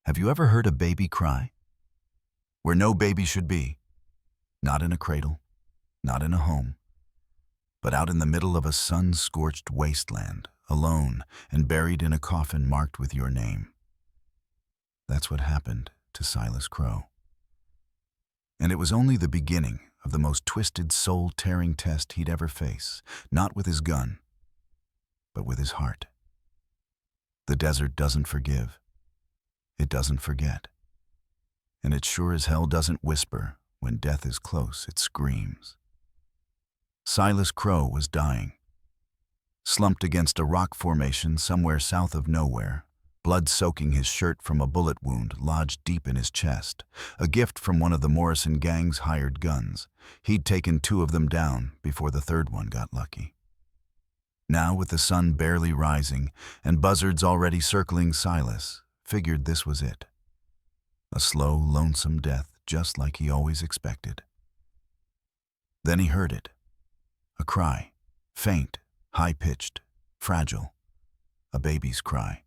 Have you ever heard a baby cry? Where no baby should be. Not in a cradle, not in a home, but out in the middle of a sun-scorched wasteland, alone and buried in a coffin marked with your name. That's what happened to Silas Crow. And it was only the beginning of the most twisted, soul-tearing test he'd ever face, not with his gun, but with his heart. The desert doesn't forgive. It doesn't forget. And it sure as hell doesn't whisper. When death is close, it screams. Silas Crow was dying. Slumped against a rock formation somewhere south of nowhere, blood soaking his shirt from a bullet wound lodged deep in his chest, a gift from one of the Morrison gang's hired guns. He'd taken 2 of them down before the 3rd one got lucky. Now, with the sun barely rising and buzzards already circling Silas, figured this was it. A slow, lonesome death, just like he always expected. Then he heard it. A cry, faint, high-pitched, fragile. A baby's cry.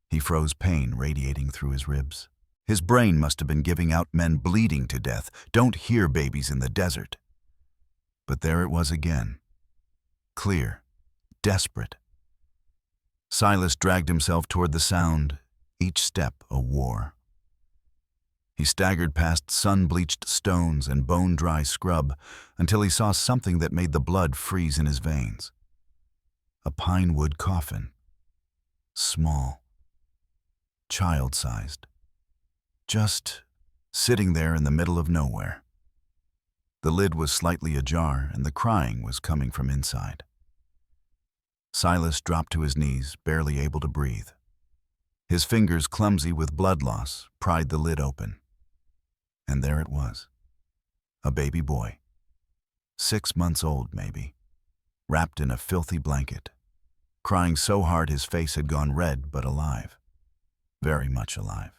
He froze, pain radiating through his ribs. His brain must have been giving out men bleeding to death. Don't hear babies in the desert. But there it was again. Clear, desperate. Silas dragged himself toward the sound, each step a war. He staggered past sun-bleached stones and bone-dry scrub until he saw something that made the blood freeze in his veins. A pine wood coffin. Small. Child-sized. Just sitting there in the middle of nowhere. The lid was slightly ajar and the crying was coming from inside. Silas dropped to his knees, barely able to breathe. His fingers, clumsy with blood loss, pried the lid open. And there it was. A baby boy. 6 months old, maybe. Wrapped in a filthy blanket. Crying so hard his face had gone red, but alive. Very much alive.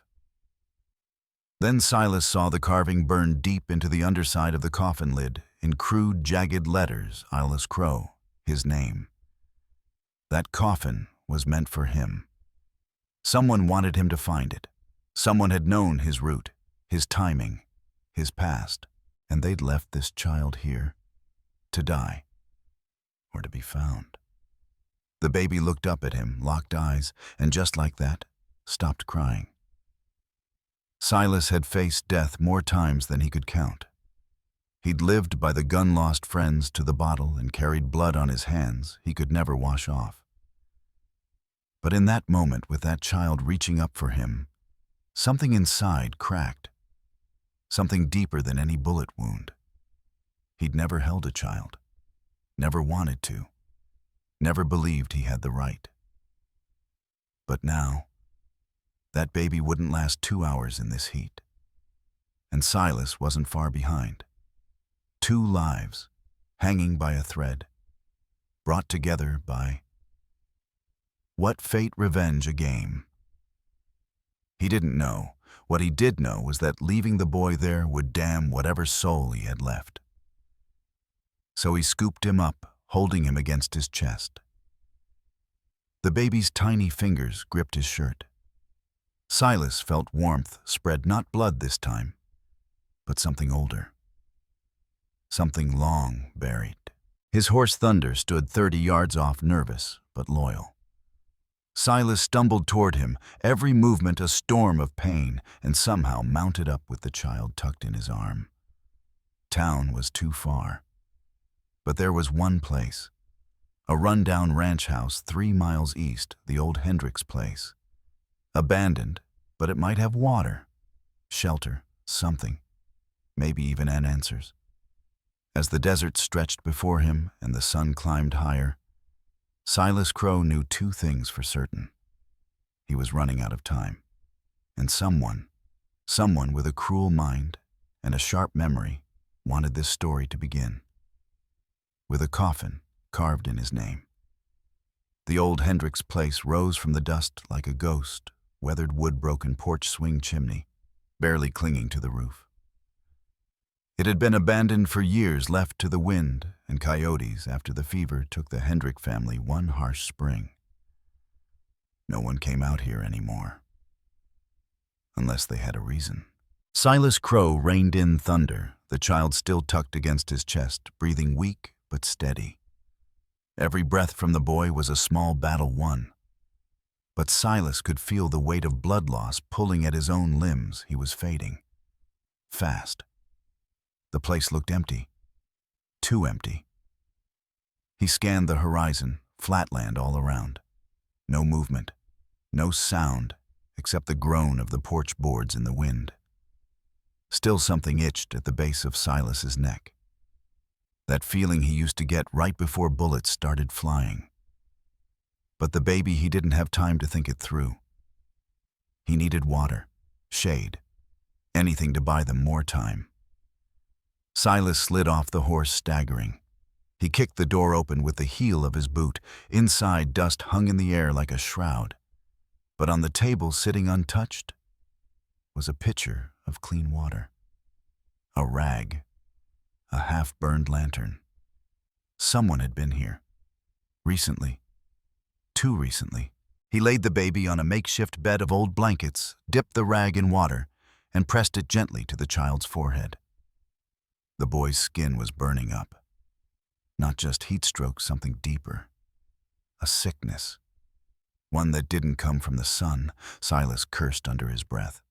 Then Silas saw the carving burn deep into the underside of the coffin lid, in crude, jagged letters, Silas Crow, his name. That coffin was meant for him. Someone wanted him to find it. Someone had known his route, his timing, his past, and they'd left this child here to die, or to be found. The baby looked up at him, locked eyes, and just like that, stopped crying. Silas had faced death more times than he could count. He'd lived by the gun-lost friends to the bottle and carried blood on his hands he could never wash off. But in that moment, with that child reaching up for him, something inside cracked. Something deeper than any bullet wound. He'd never held a child. Never wanted to. Never believed he had the right. But now, that baby wouldn't last 2 hours in this heat. And Silas wasn't far behind. 2 lives, hanging by a thread, brought together by what fate, revenge, a game. He didn't know. What he did know was that leaving the boy there would damn whatever soul he had left. So he scooped him up, holding him against his chest. The baby's tiny fingers gripped his shirt. Silas felt warmth spread, not blood this time, but something older. Something long buried. His horse Thunder stood 30 yards off, nervous but loyal. Silas stumbled toward him, every movement a storm of pain, and somehow mounted up with the child tucked in his arm. Town was too far. But there was one place. A rundown ranch house 3 miles east, the old Hendricks place. Abandoned, but it might have water, shelter, something. Maybe even answers. As the desert stretched before him and the sun climbed higher, Silas Crow knew 2 things for certain. He was running out of time. And someone with a cruel mind and a sharp memory, wanted this story to begin. With a coffin carved in his name. The old Hendricks place rose from the dust like a ghost, weathered wood-broken porch swing chimney, barely clinging to the roof. It had been abandoned for years, left to the wind and coyotes after the fever took the Hendrick family one harsh spring. No one came out here anymore. unless they had a reason. Silas Crow reined in thunder, the child still tucked against his chest, breathing weak but steady. Every breath from the boy was a small battle won. But Silas could feel the weight of blood loss pulling at his own limbs. He was fading. Fast. The place looked empty. Too empty. He scanned the horizon, flatland all around. No movement, no sound, except the groan of the porch boards in the wind. Still something itched at the base of Silas's neck. That feeling he used to get right before bullets started flying. But the baby, he didn't have time to think it through. He needed water, shade, anything to buy them more time. Silas slid off the horse, staggering. He kicked the door open with the heel of his boot. Inside, dust hung in the air like a shroud. But on the table, sitting untouched, was a pitcher of clean water. A rag. A half-burned lantern. Someone had been here. Recently. Too recently. He laid the baby on a makeshift bed of old blankets, dipped the rag in water, and pressed it gently to the child's forehead. The boy's skin was burning up. Not just heat stroke, something deeper. A sickness. One that didn't come from the sun. Silas cursed under his breath.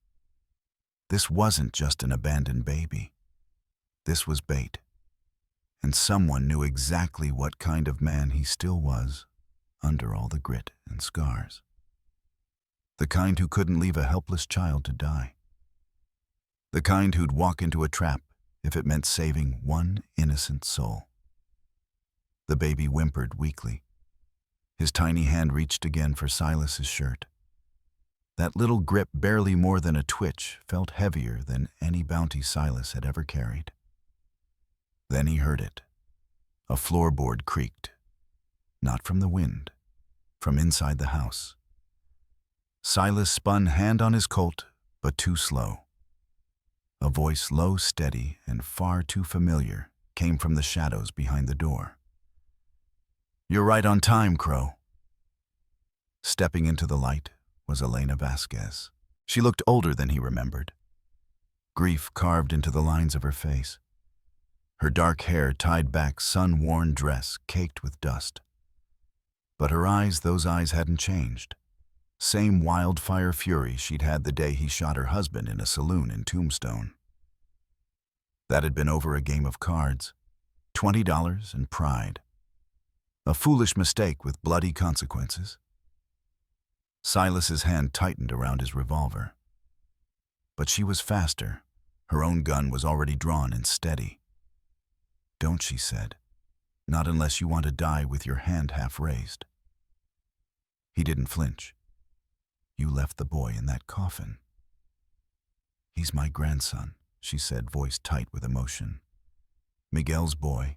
This wasn't just an abandoned baby. This was bait. And someone knew exactly what kind of man he still was, under all the grit and scars. The kind who couldn't leave a helpless child to die. The kind who'd walk into a trap if it meant saving one innocent soul. The baby whimpered weakly. His tiny hand reached again for Silas's shirt. That little grip, barely more than a twitch, felt heavier than any bounty Silas had ever carried. Then he heard it. A floorboard creaked. Not from the wind, from inside the house. Silas spun, hand on his Colt, but too slow. A voice, low, steady, and far too familiar, came from the shadows behind the door. "You're right on time, Crow." Stepping into the light was Elena Vasquez. She looked older than he remembered. Grief carved into the lines of her face. Her dark hair tied back, sun-worn dress caked with dust. But her eyes, those eyes hadn't changed. Same wildfire fury she'd had the day he shot her husband in a saloon in Tombstone. That had been over a game of cards, $20 and pride. A foolish mistake with bloody consequences. Silas's hand tightened around his revolver. But she was faster. Her own gun was already drawn and steady. "Don't," she said. "Not unless you want to die with your hand half raised." He didn't flinch. "You left the boy in that coffin." "He's my grandson," she said, voice tight with emotion. "Miguel's boy.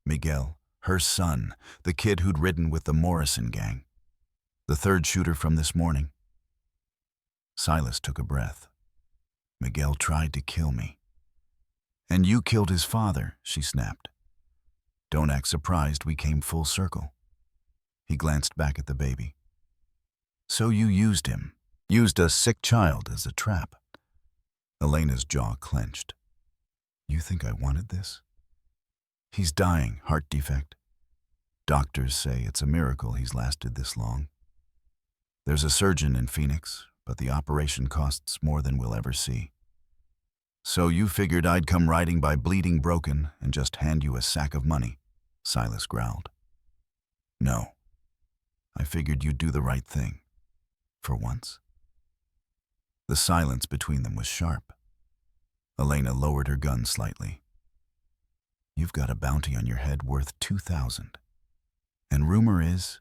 Miguel, her son, the kid who'd ridden with the Morrison gang. The third shooter from this morning." Silas took a breath. "Miguel tried to kill me." "And you killed his father," she snapped. "Don't act surprised, we came full circle." He glanced back at the baby. "So you used him, used a sick child as a trap." Elena's jaw clenched. "You think I wanted this?" "He's dying, heart defect. Doctors say it's a miracle he's lasted this long. There's a surgeon in Phoenix, but the operation costs more than we'll ever see. So you figured I'd come riding by bleeding broken and just hand you a sack of money," Silas growled. "No. I figured you'd do the right thing. For once." The silence between them was sharp. Elena lowered her gun slightly. "You've got a bounty on your head worth $2,000. And rumor is,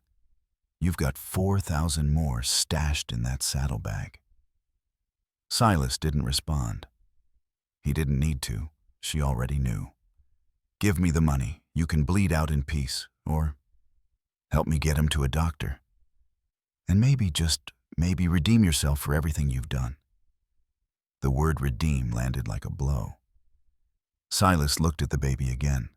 you've got 4,000 more stashed in that saddlebag." Silas didn't respond. He didn't need to. She already knew. "Give me the money. You can bleed out in peace. Or help me get him to a doctor. And maybe, just maybe, redeem yourself for everything you've done." The word redeem landed like a blow. Silas looked at the baby again.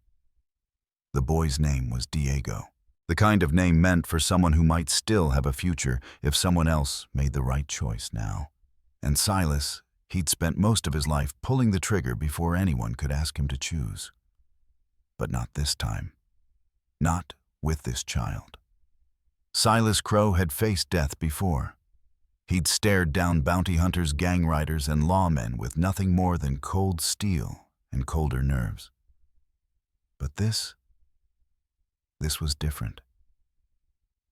The boy's name was Diego. The kind of name meant for someone who might still have a future if someone else made the right choice now. And Silas, he'd spent most of his life pulling the trigger before anyone could ask him to choose. But not this time. Not with this child. Silas Crow had faced death before. He'd stared down bounty hunters, gang riders, and lawmen with nothing more than cold steel and colder nerves. But this was different.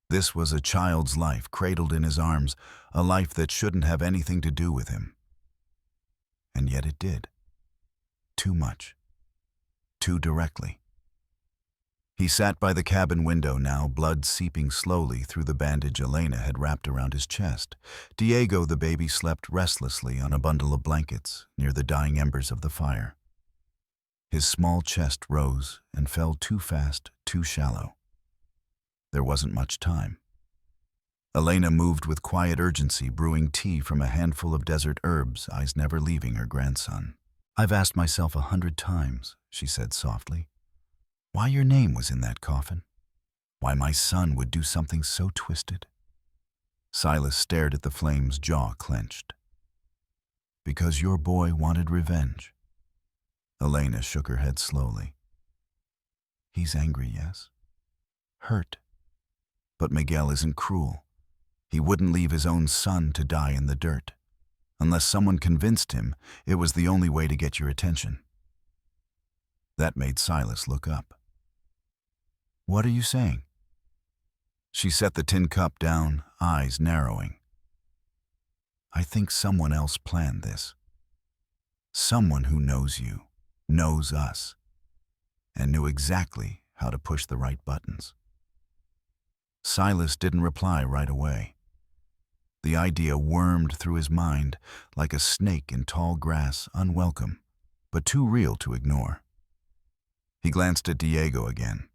This was a child's life cradled in his arms, a life that shouldn't have anything to do with him. And yet it did. Too much. Too directly. He sat by the cabin window now, blood seeping slowly through the bandage Elena had wrapped around his chest. Diego, the baby, slept restlessly on a bundle of blankets near the dying embers of the fire. His small chest rose and fell too fast, too shallow. There wasn't much time. Elena moved with quiet urgency, brewing tea from a handful of desert herbs, eyes never leaving her grandson. "I've asked myself 100 times," she said softly, "why your name was in that coffin. Why my son would do something so twisted." Silas stared at the flames, jaw clenched. "Because your boy wanted revenge." Elena shook her head slowly. "He's angry, yes. Hurt. But Miguel isn't cruel. He wouldn't leave his own son to die in the dirt. Unless someone convinced him it was the only way to get your attention." That made Silas look up. "What are you saying?" She set the tin cup down, eyes narrowing. "I think someone else planned this. Someone who knows you, knows us, and knew exactly how to push the right buttons." Silas didn't reply right away. The idea wormed through his mind like a snake in tall grass, unwelcome, but too real to ignore. He glanced at Diego again.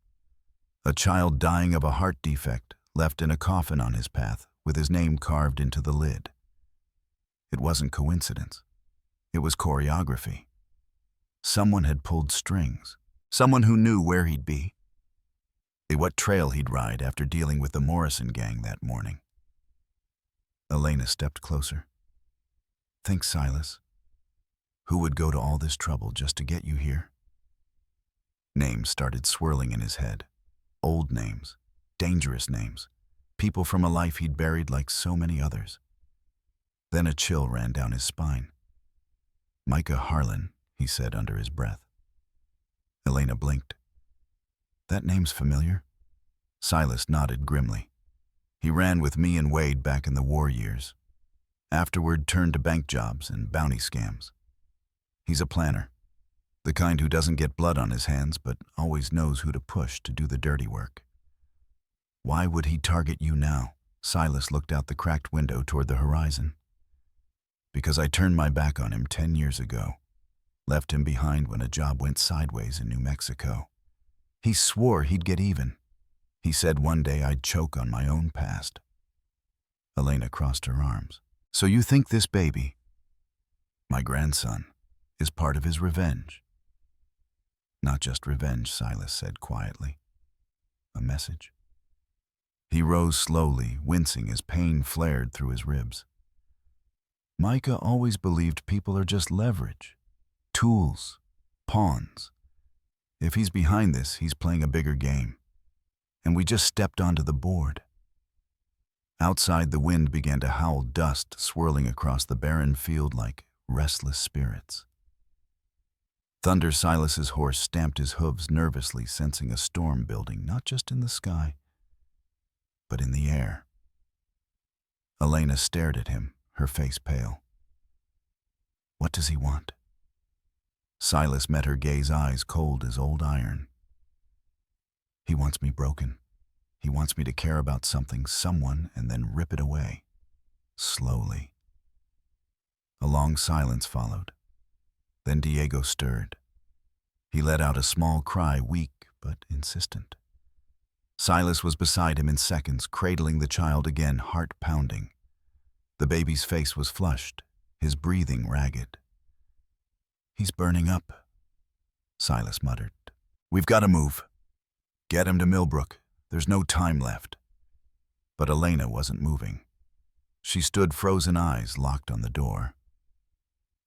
A child dying of a heart defect, left in a coffin on his path, with his name carved into the lid. It wasn't coincidence. It was choreography. Someone had pulled strings. Someone who knew where he'd be. What trail he'd ride after dealing with the Morrison gang that morning. Elena stepped closer. "Think, Silas. Who would go to all this trouble just to get you here?" Names started swirling in his head. Old names. Dangerous names. People from a life he'd buried like so many others. Then a chill ran down his spine. "Micah Harlan," he said under his breath. Elena blinked. "That name's familiar." Silas nodded grimly. "He ran with me and Wade back in the war years. Afterward turned to bank jobs and bounty scams. He's a planner. The kind who doesn't get blood on his hands but always knows who to push to do the dirty work." "Why would he target you now?" Silas looked out the cracked window toward the horizon. "Because I turned my back on him 10 years ago. Left him behind when a job went sideways in New Mexico. He swore he'd get even. He said one day I'd choke on my own past." Elena crossed her arms. "So you think this baby, my grandson, is part of his revenge?" "Not just revenge," Silas said quietly. "A message." He rose slowly, wincing as pain flared through his ribs. "Micah always believed people are just leverage. Tools. Pawns. If he's behind this, he's playing a bigger game. And we just stepped onto the board." Outside, the wind began to howl, dust swirling across the barren field like restless spirits. Thunder, Silas's horse, stamped his hooves nervously, sensing a storm building, not just in the sky, but in the air. Elena stared at him, her face pale. "What does he want?" Silas met her gaze, eyes cold as old iron. "He wants me broken. He wants me to care about something, someone, and then rip it away. Slowly." A long silence followed. Then Diego stirred. He let out a small cry, weak but insistent. Silas was beside him in seconds, cradling the child again, heart pounding. The baby's face was flushed, his breathing ragged. "He's burning up," Silas muttered. "We've got to move. Get him to Millbrook. There's no time left." But Elena wasn't moving. She stood, frozen eyes locked on the door.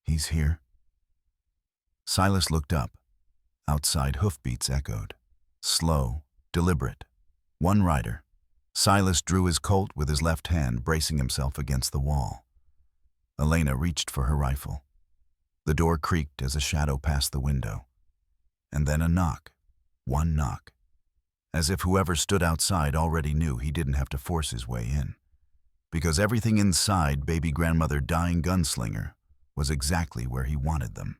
He's here. Silas looked up. Outside, hoofbeats echoed. Slow, deliberate. One rider. Silas drew his Colt with his left hand, bracing himself against the wall. Elena reached for her rifle. The door creaked as a shadow passed the window. And then a knock. One knock. As if whoever stood outside already knew he didn't have to force his way in. Because everything inside baby grandmother dying gunslinger was exactly where he wanted them.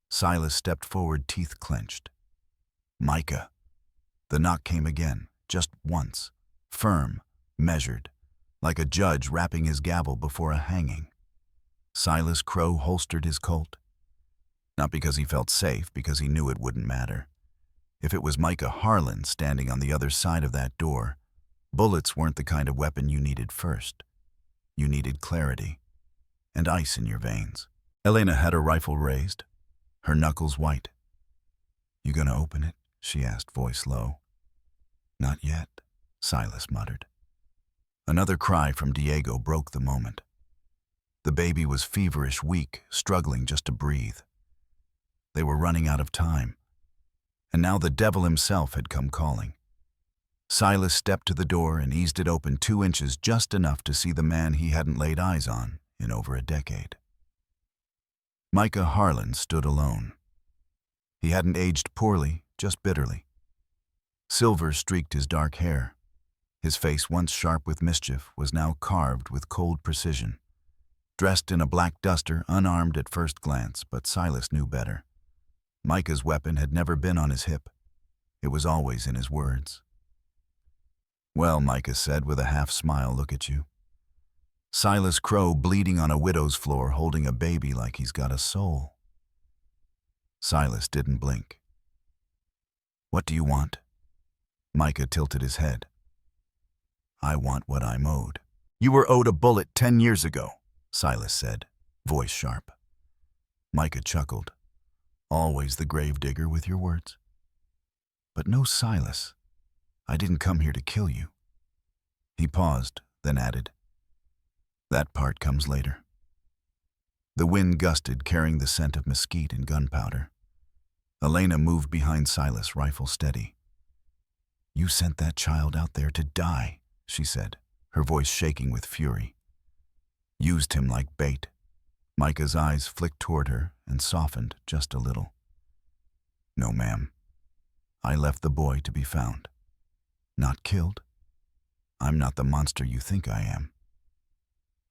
Silas stepped forward, teeth clenched. Micah. The knock came again, just once. Firm, measured, like a judge rapping his gavel before a hanging. Silas Crow holstered his Colt. Not because he felt safe, because he knew it wouldn't matter. If it was Micah Harlan standing on the other side of that door, bullets weren't the kind of weapon you needed first. You needed clarity and ice in your veins. Elena had her rifle raised, her knuckles white. "You gonna open it?" she asked, voice low. "Not yet," Silas muttered. Another cry from Diego broke the moment. The baby was feverish, weak, struggling just to breathe. They were running out of time. And now the devil himself had come calling. Silas stepped to the door and eased it open 2 inches, just enough to see the man he hadn't laid eyes on in over a decade. Micah Harlan stood alone. He hadn't aged poorly, just bitterly. Silver streaked his dark hair. His face, once sharp with mischief, was now carved with cold precision. Dressed in a black duster, unarmed at first glance, but Silas knew better. Micah's weapon had never been on his hip. It was always in his words. "Well," Micah said with a half-smile, "look at you. Silas Crow bleeding on a widow's floor, holding a baby like he's got a soul." Silas didn't blink. "What do you want?" Micah tilted his head. "I want what I'm owed." "You were owed a bullet 10 years ago," Silas said, voice sharp. Micah chuckled. "Always the gravedigger with your words." "But no, Silas. I didn't come here to kill you." He paused, then added, "That part comes later." The wind gusted, carrying the scent of mesquite and gunpowder. Elena moved behind Silas, rifle steady. "You sent that child out there to die," she said, her voice shaking with fury. "Used him like bait." Micah's eyes flicked toward her and softened just a little. "No, ma'am. I left the boy to be found. Not killed. I'm not the monster you think I am."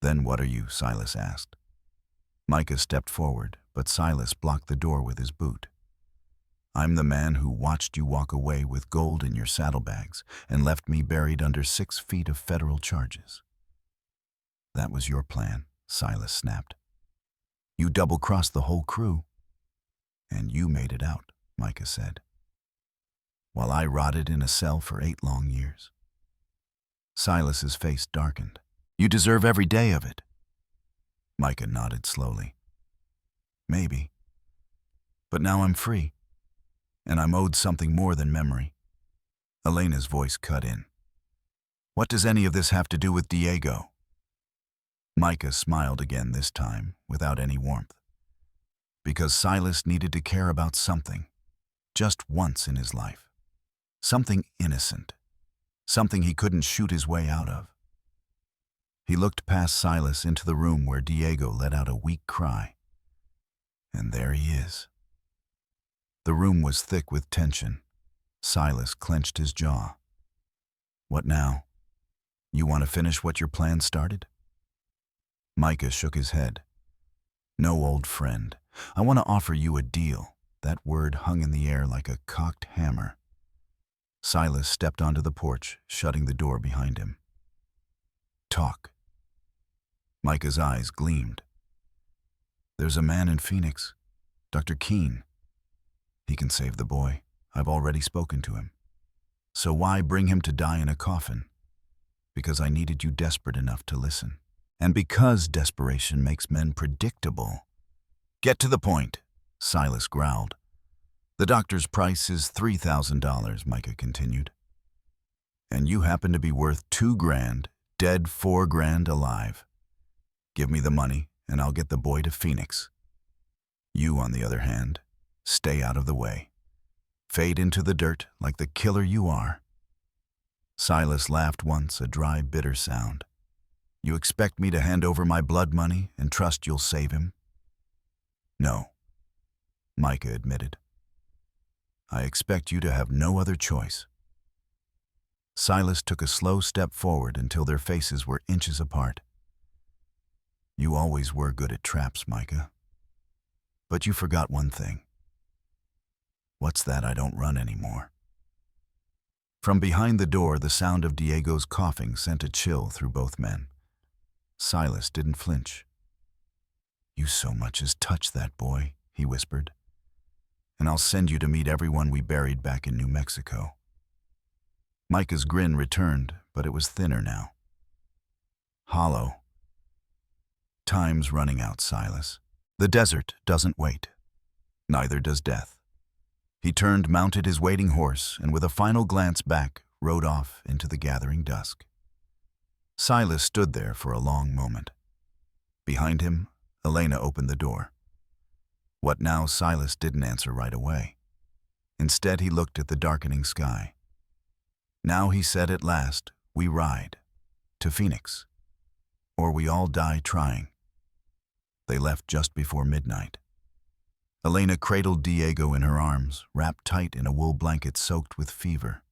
"Then what are you?" Silas asked. Micah stepped forward, but Silas blocked the door with his boot. "I'm the man who watched you walk away with gold in your saddlebags and left me buried under 6 feet of federal charges." "That was your plan," Silas snapped. "You double-crossed the whole crew." "And you made it out," Micah said, "while I rotted in a cell for 8 long years." Silas's face darkened. "You deserve every day of it." Micah nodded slowly. "Maybe. But now I'm free, and I'm owed something more than memory." Elena's voice cut in. "What does any of this have to do with Diego?" Micah smiled again, this time without any warmth. Because Silas needed to care about something, just once in his life. Something innocent. Something he couldn't shoot his way out of. He looked past Silas into the room where Diego let out a weak cry. And there he is. The room was thick with tension. Silas clenched his jaw. "What now? You want to finish what your plan started?" Micah shook his head. "No, old friend. I want to offer you a deal." That word hung in the air like a cocked hammer. Silas stepped onto the porch, shutting the door behind him. "Talk." Micah's eyes gleamed. "There's a man in Phoenix, Dr. Keene. He can save the boy. I've already spoken to him. So why bring him to die in a coffin? Because I needed you desperate enough to listen. And because desperation makes men predictable." "Get to the point," Silas growled. "The doctor's price is $3,000, Micah continued. And you happen to be worth $2,000 Dead 4 grand, alive. Give me the money, and I'll get the boy to Phoenix. You, on the other hand, stay out of the way. Fade into the dirt like the killer you are." Silas laughed once, a dry, bitter sound. "You expect me to hand over my blood money and trust you'll save him?" "No," Micah admitted. "I expect you to have no other choice." Silas took a slow step forward until their faces were inches apart. "You always were good at traps, Micah. But you forgot one thing." "What's that? I don't run anymore." From behind the door, the sound of Diego's coughing sent a chill through both men. Silas didn't flinch. "You so much as touch that boy," he whispered, "and I'll send you to meet everyone we buried back in New Mexico." Micah's grin returned, but it was thinner now. Hollow. "Time's running out, Silas. The desert doesn't wait. Neither does death." He turned, mounted his waiting horse, and with a final glance back, rode off into the gathering dusk. Silas stood there for a long moment. Behind him, Elena opened the door. What now? Silas didn't answer right away. Instead, he looked at the darkening sky. "Now," he said at last, "we ride. To Phoenix. Or we all die trying." They left just before midnight. Elena cradled Diego in her arms, wrapped tight in a wool blanket soaked with fever.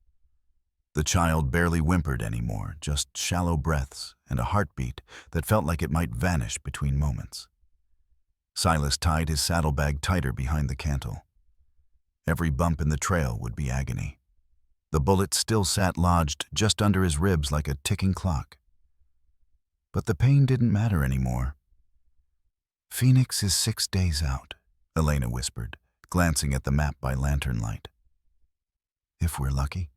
The child barely whimpered anymore, just shallow breaths and a heartbeat that felt like it might vanish between moments. Silas tied his saddlebag tighter behind the cantle. Every bump in the trail would be agony. The bullet still sat lodged just under his ribs like a ticking clock. But the pain didn't matter anymore. "Phoenix is 6 days out," Elena whispered, glancing at the map by lantern light. "If we're lucky."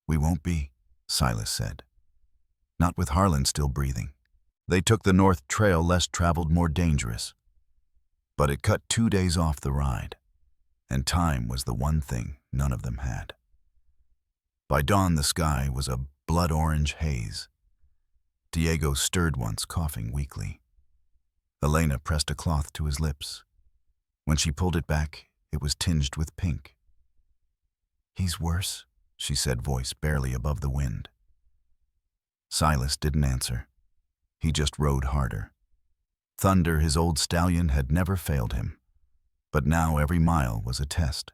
"We won't be," Silas said. "Not with Harlan still breathing." They took the north trail, less traveled, more dangerous. But it cut 2 days off the ride, and time was the one thing none of them had. By dawn, the sky was a blood-orange haze. Diego stirred once, coughing weakly. Elena pressed a cloth to his lips. When she pulled it back, it was tinged with pink. "He's worse," she said, voice barely above the wind. Silas didn't answer. He just rode harder. Thunder, his old stallion, had never failed him. But now every mile was a test.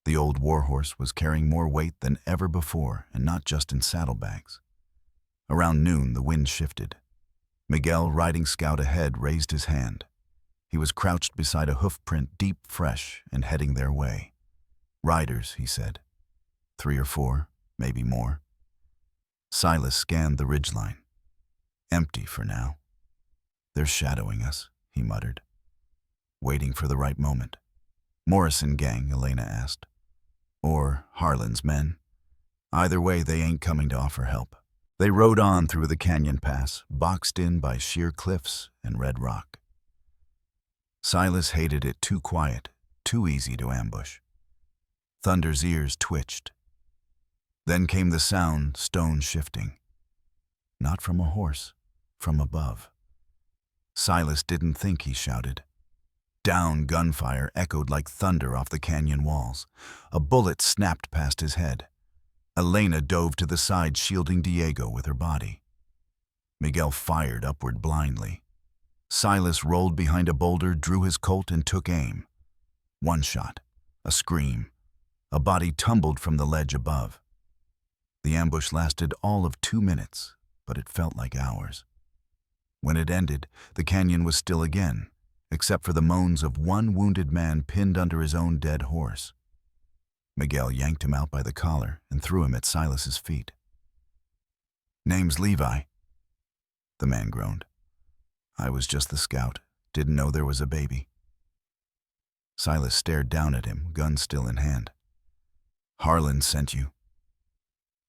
The old warhorse was carrying more weight than ever before, and not just in saddlebags. Around noon, the wind shifted. Miguel, riding scout ahead, raised his hand. He was crouched beside a hoofprint deep fresh and heading their way. "Riders," he said. 3 or 4, maybe more. Silas scanned the ridgeline. Empty for now. "They're shadowing us," he muttered. "Waiting for the right moment." "Morrison gang?" Elena asked. "Or Harlan's men. Either way, they ain't coming to offer help." They rode on through the canyon pass, boxed in by sheer cliffs and red rock. Silas hated it, too quiet, too easy to ambush. Thunder's ears twitched. Then came the sound, stone shifting. Not from a horse, from above. Silas didn't think, he shouted. Down, gunfire echoed like thunder off the canyon walls. A bullet snapped past his head. Elena dove to the side, shielding Diego with her body. Miguel fired upward blindly. Silas rolled behind a boulder, drew his Colt, and took aim. One shot, a scream. A body tumbled from the ledge above. The ambush lasted all of 2 minutes, but it felt like hours. When it ended, the canyon was still again, except for the moans of one wounded man pinned under his own dead horse. Miguel yanked him out by the collar and threw him at Silas's feet. "Name's Levi," the man groaned. "I was just the scout. Didn't know there was a baby." Silas stared down at him, gun still in hand. "Harlan sent you."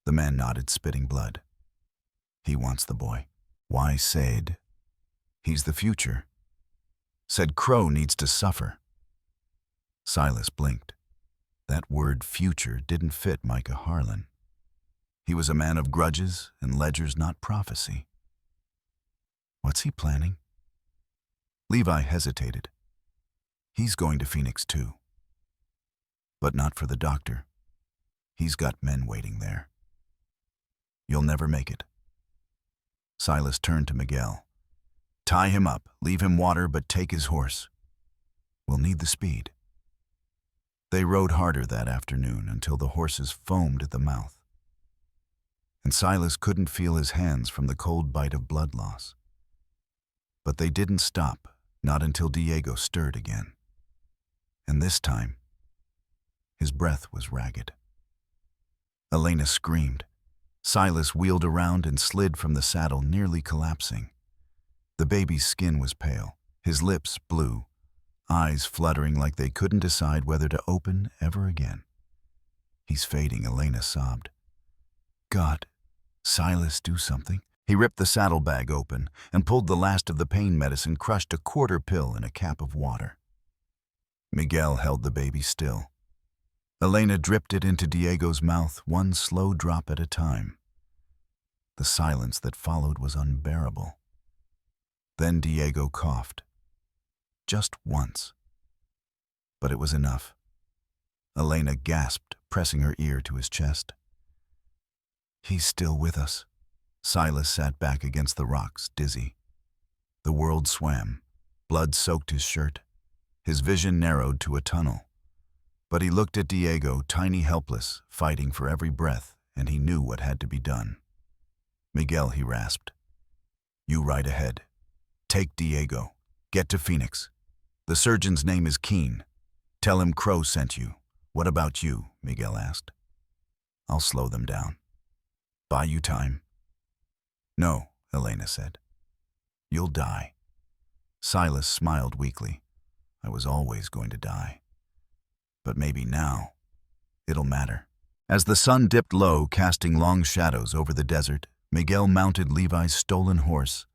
The man nodded, spitting blood. "He wants the boy." "Why Sade?" "He's the future. Said Crow needs to suffer." Silas blinked. That word future didn't fit Micah Harlan. He was a man of grudges and ledgers, not prophecy. What's he planning? Levi hesitated. He's going to Phoenix too. But not for the doctor. He's got men waiting there. You'll never make it. Silas turned to Miguel. Tie him up, leave him water, but take his horse. We'll need the speed. They rode harder that afternoon until the horses foamed at the mouth. And Silas couldn't feel his hands from the cold bite of blood loss. But they didn't stop, not until Diego stirred again. And this time, his breath was ragged. Elena screamed. Silas wheeled around and slid from the saddle, nearly collapsing. The baby's skin was pale, his lips blue, eyes fluttering like they couldn't decide whether to open ever again. He's fading, Elena sobbed. God, Silas, do something. He ripped the saddlebag open and pulled the last of the pain medicine, crushed a quarter pill in a cap of water. Miguel held the baby still. Elena dripped it into Diego's mouth, one slow drop at a time. The silence that followed was unbearable. Then Diego coughed. Just once. But it was enough. Elena gasped, pressing her ear to his chest. He's still with us. Silas sat back against the rocks, dizzy. The world swam. Blood soaked his shirt. His vision narrowed to a tunnel. But he looked at Diego, tiny, helpless, fighting for every breath, and he knew what had to be done. Miguel, he rasped. You ride ahead. Take Diego. Get to Phoenix. The surgeon's name is Keen. Tell him Crow sent you. What about you? Miguel asked. I'll slow them down. Buy you time. No, Elena said. You'll die. Silas smiled weakly. I was always going to die. But maybe now, it'll matter. As the sun dipped low, casting long shadows over the desert, Miguel mounted Levi's stolen horse,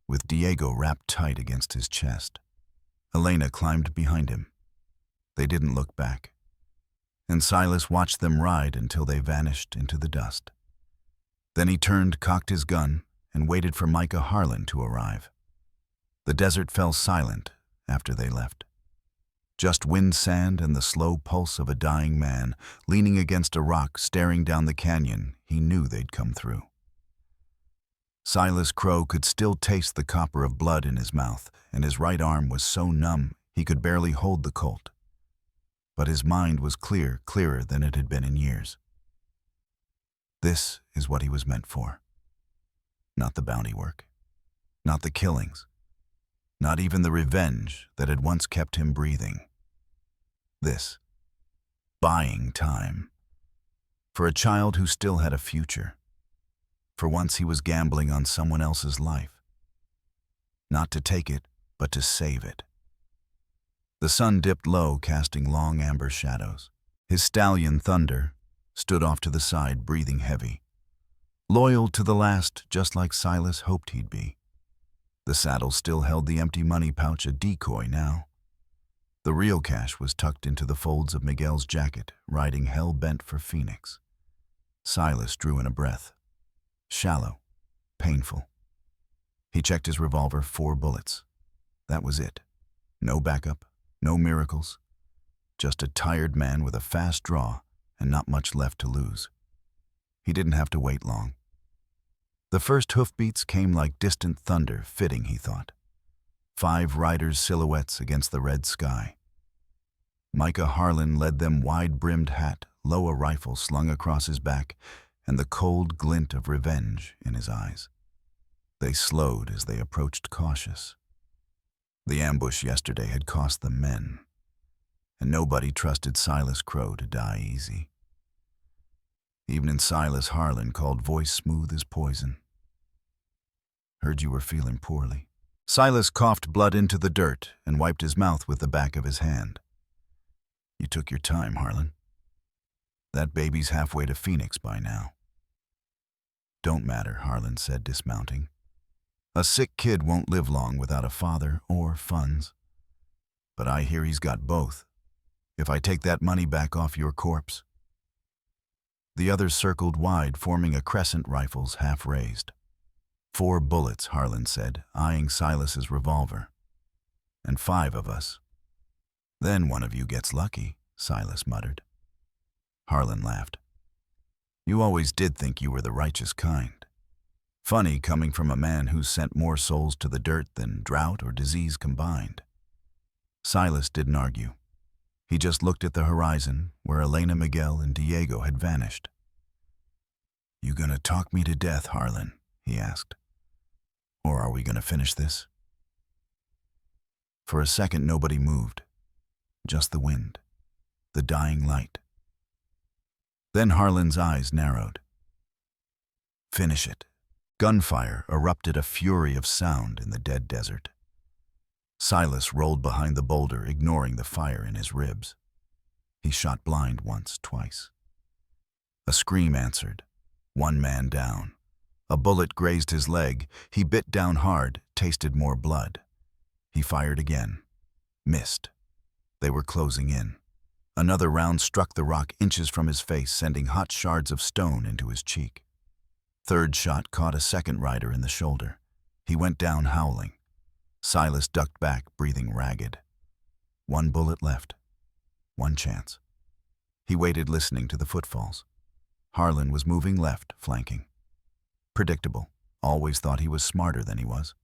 with Diego wrapped tight against his chest. Elena climbed behind him. They didn't look back, and Silas watched them ride until they vanished into the dust. Then he turned, cocked his gun, and waited for Micah Harlan to arrive. The desert fell silent after they left. Just wind, sand, and the slow pulse of a dying man, leaning against a rock, staring down the canyon. He knew they'd come through. Silas Crow could still taste the copper of blood in his mouth, and his right arm was so numb he could barely hold the Colt. But his mind was clear, clearer than it had been in years. This is what he was meant for. Not the bounty work, not the killings, not even the revenge that had once kept him breathing. This, buying time, for a child who still had a future. For once he was gambling on someone else's life. Not to take it, but to save it. The sun dipped low, casting long amber shadows. His stallion, Thunder, stood off to the side, breathing heavy. Loyal to the last, just like Silas hoped he'd be. The saddle still held the empty money pouch, a decoy now. The real cash was tucked into the folds of Miguel's jacket, riding hell-bent for Phoenix. Silas drew in a breath. Shallow, painful. He checked his revolver, 4 bullets. That was it. No backup, no miracles. Just a tired man with a fast draw and not much left to lose. He didn't have to wait long. The first hoofbeats came like distant thunder, fitting, he thought. 5 riders' silhouettes against the red sky. Micah Harlan led them, wide-brimmed hat, low, a rifle slung across his back, and the cold glint of revenge in his eyes. They slowed as they approached, cautious. The ambush yesterday had cost them men, and nobody trusted Silas Crow to die easy. Even Silas Harlan called voice smooth as poison. Heard you were feeling poorly. Silas coughed blood into the dirt and wiped his mouth with the back of his hand. You took your time, Harlan. That baby's halfway to Phoenix by now. Don't matter, Harlan said, dismounting. A sick kid won't live long without a father or funds. But I hear he's got both. If I take that money back off your corpse. The others circled wide, forming a crescent, rifles half raised. 4 bullets, Harlan said, eyeing Silas's revolver. And 5 of us. Then one of you gets lucky, Silas muttered. Harlan laughed. You always did think you were the righteous kind. Funny coming from a man who's sent more souls to the dirt than drought or disease combined. Silas didn't argue. He just looked at the horizon where Elena, Miguel, and Diego had vanished. You gonna talk me to death, Harlan? He asked. Or are we gonna finish this? For a second nobody moved. Just the wind. The dying light. Then Harlan's eyes narrowed. Finish it. Gunfire erupted, a fury of sound in the dead desert. Silas rolled behind the boulder, ignoring the fire in his ribs. He shot blind once, twice. A scream answered. 1 man down. A bullet grazed his leg. He bit down hard, tasted more blood. He fired again. Missed. They were closing in. Another round struck the rock inches from his face, sending hot shards of stone into his cheek. Third shot caught a second rider in the shoulder. He went down howling. Silas ducked back, breathing ragged. 1 bullet left. 1 chance. He waited, listening to the footfalls. Harlan was moving left, flanking. Predictable. Always thought he was smarter than he was.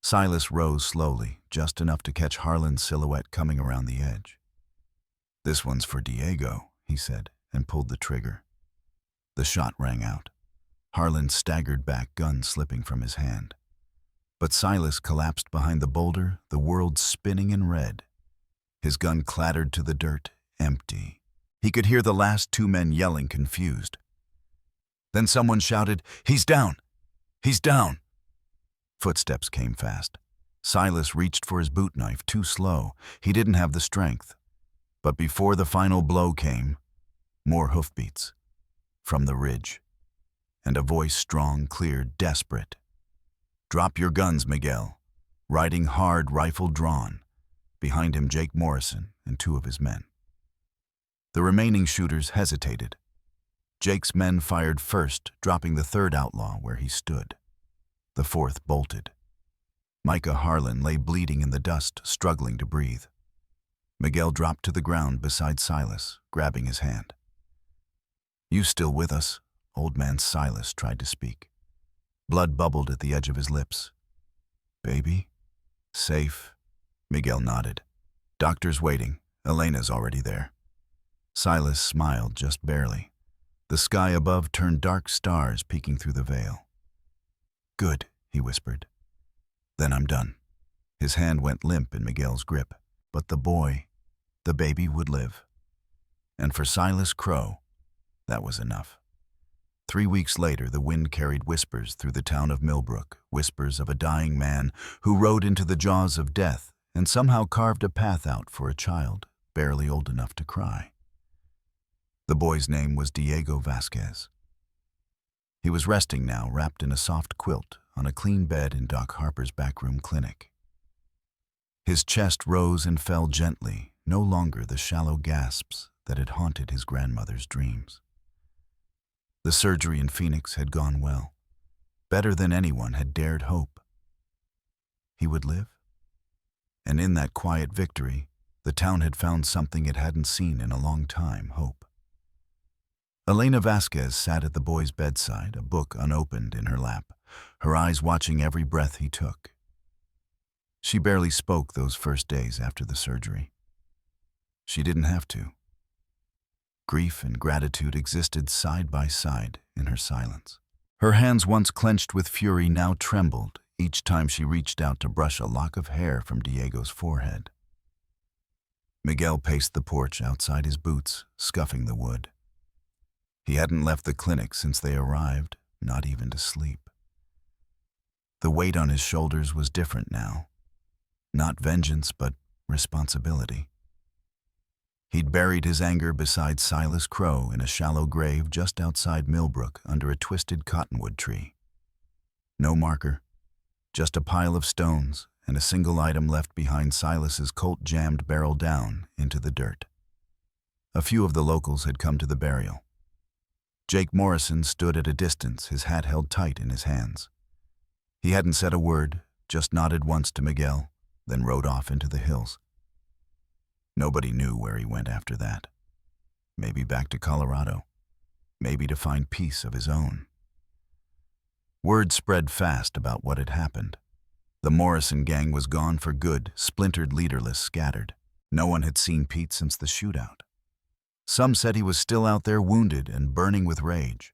Silas rose slowly, just enough to catch Harlan's silhouette coming around the edge. This one's for Diego, he said, and pulled the trigger. The shot rang out. Harlan staggered back, gun slipping from his hand. But Silas collapsed behind the boulder, the world spinning in red. His gun clattered to the dirt, empty. He could hear the last 2 men yelling, confused. Then someone shouted, "He's down! He's down!" Footsteps came fast. Silas reached for his boot knife, too slow. He didn't have the strength. But before the final blow came, more hoofbeats. From the ridge. And a voice, strong, clear, desperate. "Drop your guns, Miguel." Riding hard, rifle drawn. Behind him, Jake Morrison and 2 of his men. The remaining shooters hesitated. Jake's men fired first, dropping the 3rd outlaw where he stood. The 4th bolted. Micah Harlan lay bleeding in the dust, struggling to breathe. Miguel dropped to the ground beside Silas, grabbing his hand. "You still with us?" Old man Silas tried to speak. Blood bubbled at the edge of his lips. "Baby? Safe?" Miguel nodded. "Doctor's waiting. Elena's already there." Silas smiled, just barely. The sky above turned dark, stars peeking through the veil. "Good," he whispered. "Then I'm done." His hand went limp in Miguel's grip. But the boy, the baby, would live. And for Silas Crow, that was enough. 3 weeks later, the wind carried whispers through the town of Millbrook, whispers of a dying man who rode into the jaws of death and somehow carved a path out for a child barely old enough to cry. The boy's name was Diego Vasquez. He was resting now, wrapped in a soft quilt, on a clean bed in Doc Harper's backroom clinic. His chest rose and fell gently, no longer the shallow gasps that had haunted his grandmother's dreams. The surgery in Phoenix had gone well, better than anyone had dared hope. He would live? And in that quiet victory, the town had found something it hadn't seen in a long time, hope. Elena Vasquez sat at the boy's bedside, a book unopened in her lap, her eyes watching every breath he took. She barely spoke those first days after the surgery. She didn't have to. Grief and gratitude existed side by side in her silence. Her hands, once clenched with fury, now trembled each time she reached out to brush a lock of hair from Diego's forehead. Miguel paced the porch outside his boots, scuffing the wood. He hadn't left the clinic since they arrived, not even to sleep. The weight on his shoulders was different now. Not vengeance, but responsibility. He'd buried his anger beside Silas Crow in a shallow grave just outside Millbrook under a twisted cottonwood tree. No marker, just a pile of stones and a single item left behind Silas's Colt jammed barrel down into the dirt. A few of the locals had come to the burial. Jake Morrison stood at a distance, his hat held tight in his hands. He hadn't said a word, just nodded once to Miguel, then rode off into the hills. Nobody knew where he went after that. Maybe back to Colorado. Maybe to find peace of his own. Word spread fast about what had happened. The Morrison gang was gone for good, splintered, leaderless, scattered. No one had seen Pete since the shootout. Some said he was still out there wounded and burning with rage.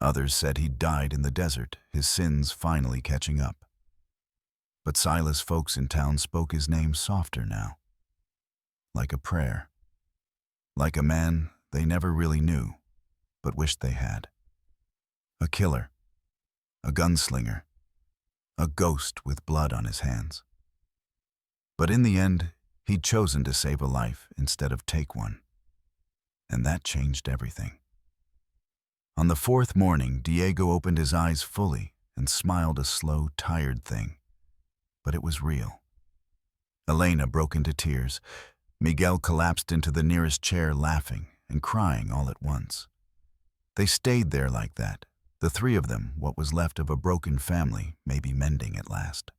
Others said he'd died in the desert, his sins finally catching up. But Silas folks in town spoke his name softer now. Like a prayer. Like a man they never really knew, but wished they had. A killer. A gunslinger. A ghost with blood on his hands. But in the end, he'd chosen to save a life instead of take one. And that changed everything. On the fourth morning, Diego opened his eyes fully and smiled, a slow, tired thing. But it was real. Elena broke into tears. Miguel collapsed into the nearest chair, laughing and crying all at once. They stayed there like that, the three of them, what was left of a broken family, maybe mending at last.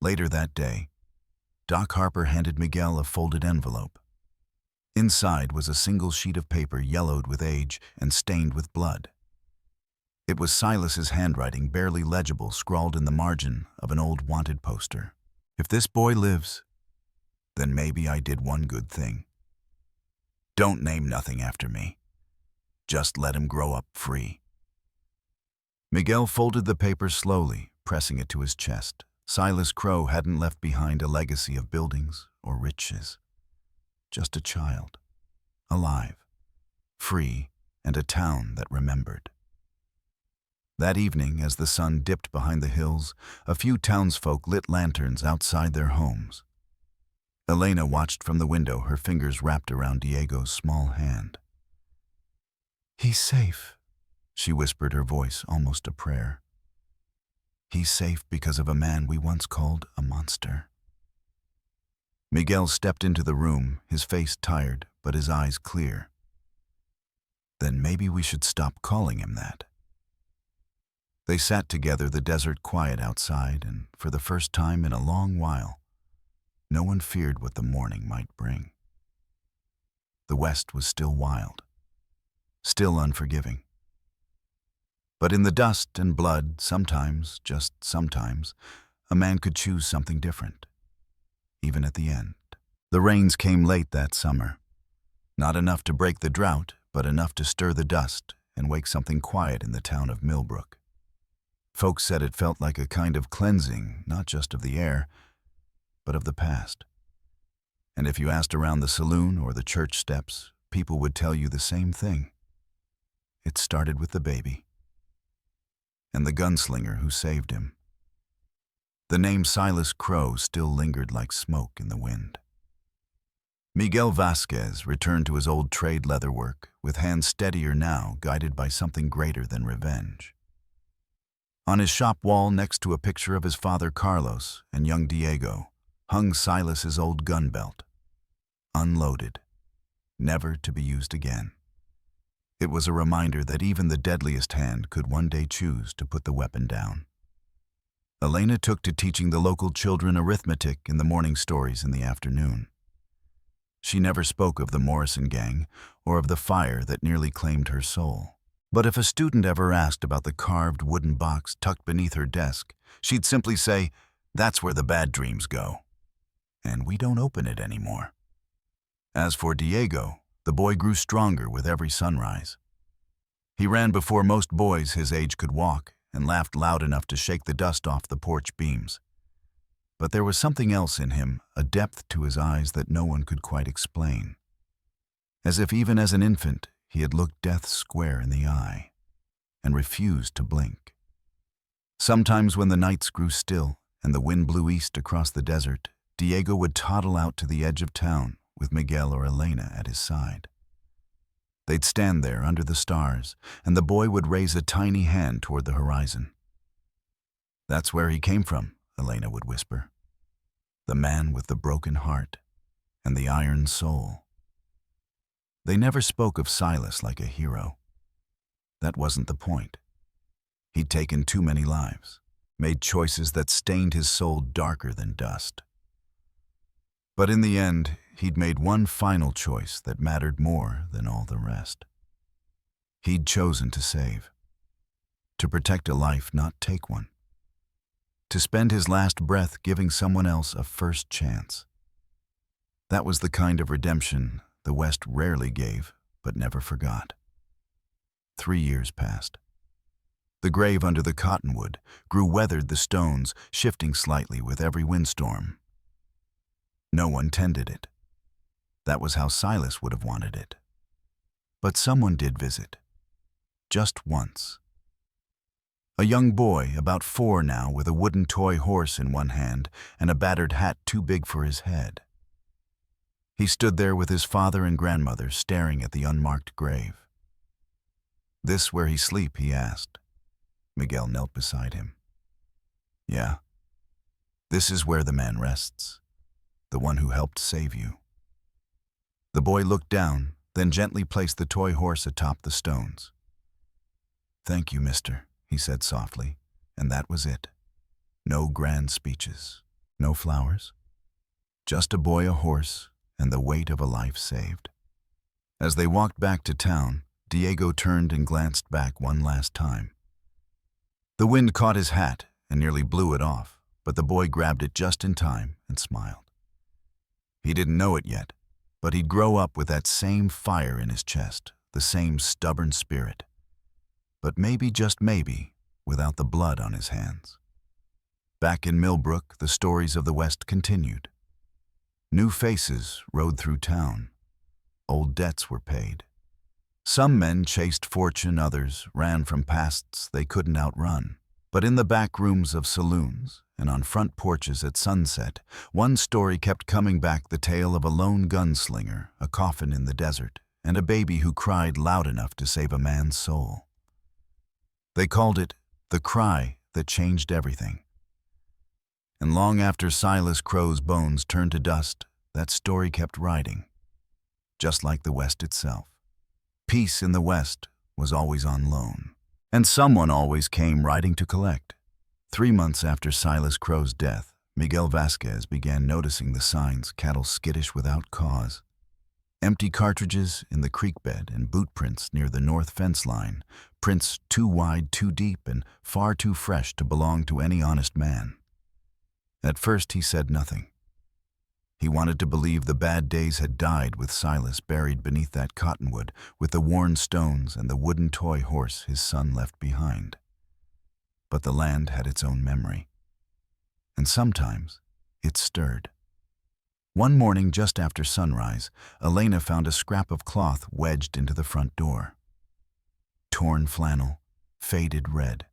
Later that day, Doc Harper handed Miguel a folded envelope. Inside was a single sheet of paper yellowed with age and stained with blood. It was Silas's handwriting, barely legible, scrawled in the margin of an old wanted poster. If this boy lives, then maybe I did one good thing. Don't name nothing after me. Just let him grow up free. Miguel folded the paper slowly, pressing it to his chest. Silas Crow hadn't left behind a legacy of buildings or riches. Just a child, alive, free, and a town that remembered. That evening, as the sun dipped behind the hills, a few townsfolk lit lanterns outside their homes. Elena watched from the window, her fingers wrapped around Diego's small hand. "He's safe," she whispered, her voice almost a prayer. "He's safe because of a man we once called a monster." Miguel stepped into the room, his face tired, but his eyes clear. Then maybe we should stop calling him that. They sat together, the desert quiet outside, and for the first time in a long while, no one feared what the morning might bring. The West was still wild, still unforgiving. But in the dust and blood, sometimes, just sometimes, a man could choose something different. Even at the end. The rains came late that summer. Not enough to break the drought, but enough to stir the dust and wake something quiet in the town of Millbrook. Folks said it felt like a kind of cleansing, not just of the air, but of the past. And if you asked around the saloon or the church steps, people would tell you the same thing. It started with the baby. And the gunslinger who saved him. The name Silas Crow still lingered like smoke in the wind. Miguel Vasquez returned to his old trade, leatherwork, with hands steadier now, guided by something greater than revenge. On his shop wall, next to a picture of his father Carlos and young Diego, hung Silas's old gun belt. Unloaded, never to be used again. It was a reminder that even the deadliest hand could one day choose to put the weapon down. Elena took to teaching the local children arithmetic in the morning stories in the afternoon. She never spoke of the Morrison gang or of the fire that nearly claimed her soul. But if a student ever asked about the carved wooden box tucked beneath her desk, she'd simply say, "That's where the bad dreams go. And we don't open it anymore." As for Diego, the boy grew stronger with every sunrise. He ran before most boys his age could walk, and laughed loud enough to shake the dust off the porch beams. But there was something else in him, a depth to his eyes that no one could quite explain. As if even as an infant, he had looked death square in the eye and refused to blink. Sometimes when the nights grew still and the wind blew east across the desert, Diego would toddle out to the edge of town with Miguel or Elena at his side. They'd stand there under the stars, and the boy would raise a tiny hand toward the horizon. "That's where he came from," Elena would whisper. "The man with the broken heart and the iron soul." They never spoke of Silas like a hero. That wasn't the point. He'd taken too many lives, made choices that stained his soul darker than dust. But in the end, he'd made one final choice that mattered more than all the rest. He'd chosen to save, to protect a life, not take one, to spend his last breath giving someone else a first chance. That was the kind of redemption the West rarely gave, but never forgot. 3 years passed. The grave under the cottonwood grew weathered, the stones shifting slightly with every windstorm. No one tended it. That was how Silas would have wanted it. But someone did visit. Just once. A young boy, about 4 now, with a wooden toy horse in one hand and a battered hat too big for his head. He stood there with his father and grandmother staring at the unmarked grave. "This where he sleep?" he asked. Miguel knelt beside him. "Yeah. This is where the man rests, the one who helped save you." The boy looked down, then gently placed the toy horse atop the stones. "Thank you, mister," he said softly, and that was it. No grand speeches, no flowers. Just a boy, a horse, and the weight of a life saved. As they walked back to town, Diego turned and glanced back one last time. The wind caught his hat and nearly blew it off, but the boy grabbed it just in time and smiled. He didn't know it yet, but he'd grow up with that same fire in his chest, the same stubborn spirit. But maybe, just maybe, without the blood on his hands. Back in Millbrook, the stories of the West continued. New faces rode through town. Old debts were paid. Some men chased fortune, others ran from pasts they couldn't outrun. But in the back rooms of saloons and on front porches at sunset, one story kept coming back, the tale of a lone gunslinger, a coffin in the desert, and a baby who cried loud enough to save a man's soul. They called it the cry that changed everything. And long after Silas Crow's bones turned to dust, that story kept riding, just like the West itself. Peace in the West was always on loan, and someone always came riding to collect. 3 months after Silas Crow's death, Miguel Vasquez began noticing the signs: cattle skittish without cause, empty cartridges in the creek bed, and boot prints near the north fence line, prints too wide, too deep, and far too fresh to belong to any honest man. At first he said nothing. He wanted to believe the bad days had died with Silas buried beneath that cottonwood, with the worn stones and the wooden toy horse his son left behind. But the land had its own memory, and sometimes it stirred. One morning just after sunrise, Elena found a scrap of cloth wedged into the front door. Torn flannel, faded red.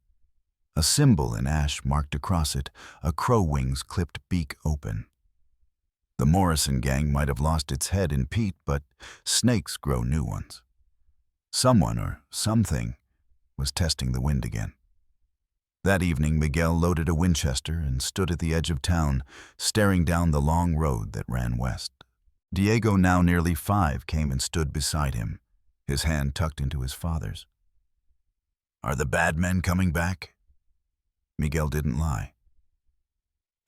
A symbol in ash marked across it, a crow wing's clipped beak open. The Morrison gang might have lost its head in peat, but snakes grow new ones. Someone or something was testing the wind again. That evening, Miguel loaded a Winchester and stood at the edge of town, staring down the long road that ran west. Diego, now nearly 5, came and stood beside him, his hand tucked into his father's. "Are the bad men coming back?" Miguel didn't lie.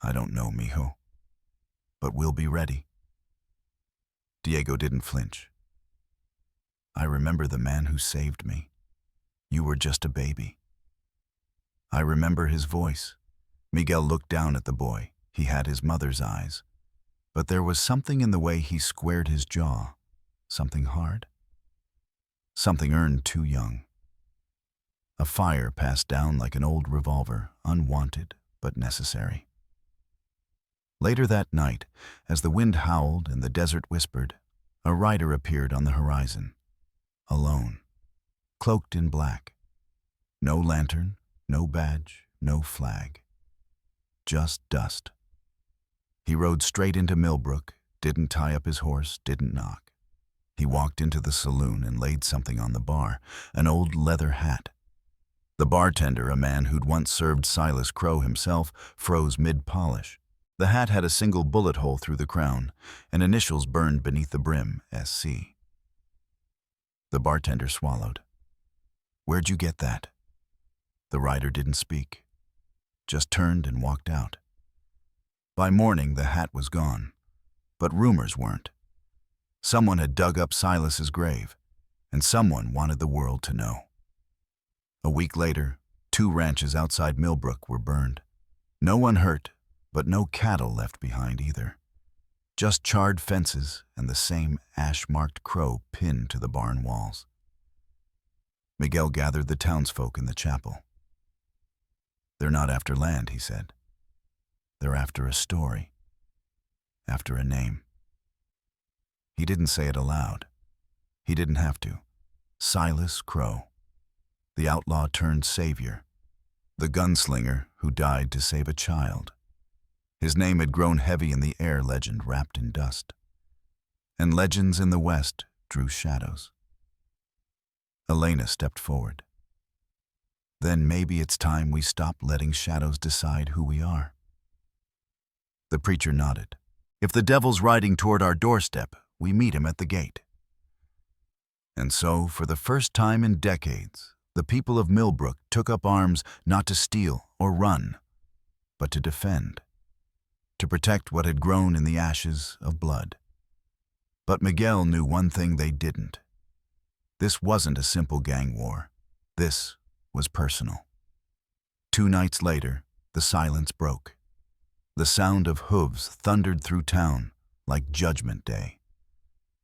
"I don't know, mijo, but we'll be ready." Diego didn't flinch. "I remember the man who saved me. You were just a baby." I remember his voice. Miguel looked down at the boy. He had his mother's eyes. But there was something in the way he squared his jaw. Something hard. Something earned too young. A fire passed down like an old revolver, unwanted but necessary. Later that night, as the wind howled and the desert whispered, a rider appeared on the horizon. Alone. Cloaked in black. No lantern. No badge, no flag. Just dust. He rode straight into Millbrook, didn't tie up his horse, didn't knock. He walked into the saloon and laid something on the bar, an old leather hat. The bartender, a man who'd once served Silas Crow himself, froze mid-polish. The hat had a single bullet hole through the crown, and initials burned beneath the brim, SC. The bartender swallowed. "Where'd you get that?" The rider didn't speak, just turned and walked out. By morning, the hat was gone, but rumors weren't. Someone had dug up Silas's grave, and someone wanted the world to know. A week later, 2 ranches outside Millbrook were burned. No one hurt, but no cattle left behind either. Just charred fences and the same ash-marked crow pinned to the barn walls. Miguel gathered the townsfolk in the chapel. "They're not after land," he said. "They're after a story, after a name." He didn't say it aloud. He didn't have to. Silas Crow, the outlaw turned savior, the gunslinger who died to save a child. His name had grown heavy in the air legend wrapped in dust. And legends in the West drew shadows. Elena stepped forward. "Then maybe it's time we stop letting shadows decide who we are." The preacher nodded. "If the devil's riding toward our doorstep, we meet him at the gate." And so, for the first time in decades, the people of Millbrook took up arms not to steal or run, but to defend, to protect what had grown in the ashes of blood. But Miguel knew one thing they didn't. This wasn't a simple gang war. This was personal. 2 nights later, the silence broke. The sound of hooves thundered through town like Judgment Day.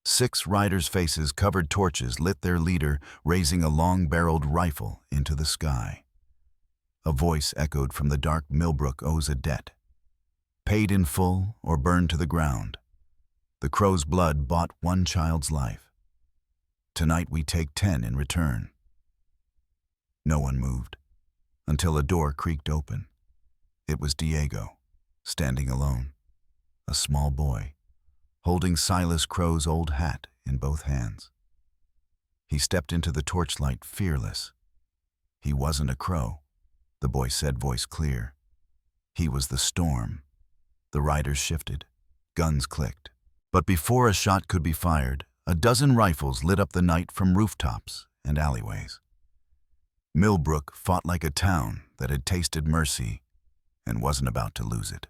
6 riders' faces covered torches lit their leader, raising a long-barreled rifle into the sky. A voice echoed from the dark Millbrook owes a debt. Paid in full or burned to the ground. The crow's blood bought 1 child's life. Tonight we take 10 in return. No one moved, until a door creaked open. It was Diego, standing alone, a small boy, holding Silas Crow's old hat in both hands. He stepped into the torchlight fearless. He wasn't a crow, the boy said, voice clear. He was the storm. The riders shifted. Guns clicked. But before a shot could be fired, a dozen rifles lit up the night from rooftops and alleyways. Millbrook fought like a town that had tasted mercy and wasn't about to lose it.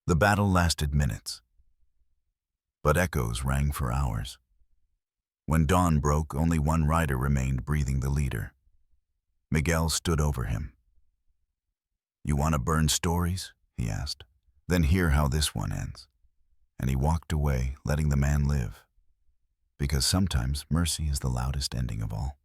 The battle lasted minutes, but echoes rang for hours. When dawn broke, only 1 rider remained breathing, the leader. Miguel stood over him. "You want to burn stories?" he asked. "Then hear how this one ends." And he walked away, letting the man live. Because sometimes mercy is the loudest ending of all.